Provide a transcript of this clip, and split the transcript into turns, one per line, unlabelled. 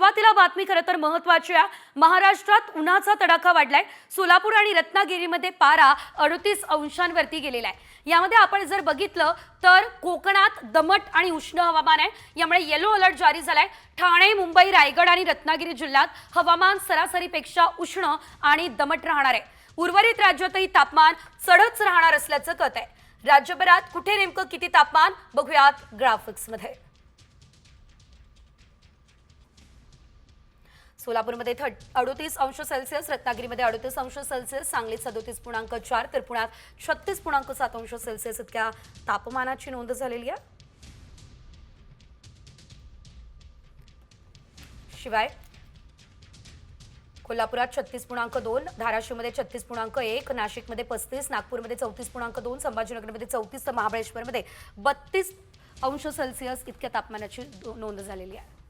सुरुवातीला बातमी खरं तर महत्त्वाची आहे। महाराष्ट्रात उन्हाचा तडाखा वाढलाय। सोलापूर आणि रत्नागिरीमध्ये पारा 38 अंशांवरती गेलेला आहे। यामध्ये आपण जर बघितलं तर कोकणात दमट आणि उष्ण हवामान आहे। यामुळे येलो अलर्ट जारी झालाय। ठाणे, मुंबई, रायगड आणि रत्नागिरी जिल्ह्यात हवामान सरासरीपेक्षा उष्ण आणि दमट राहणार आहे। उर्वरित राज्यातही तापमान चढच राहणार असल्याचं कळत आहे। राज्यभरात कुठे नेमकं किती तापमान बघूयात ग्राफिक्समध्ये। सोलापूरमध्ये 38 अंश सेल्सिअस, रत्नागिरीमध्ये 38 अंश सेल्सिअस, सांगलीत 37.4 तर पुण्यात 36.7 अंश सेल्सिअस इतक्या तापमानाची नोंद झालेली आहे। शिवाय कोल्हापुरात 36.2, धाराशिवमध्ये 36.1, नाशिकमध्ये 35, नागपूरमध्ये 34.2, संभाजीनगरमध्ये 34 तर महाबळेश्वरमध्ये 32 अंश सेल्सिअस इतक्या तापमानाची नोंद झालेली आहे।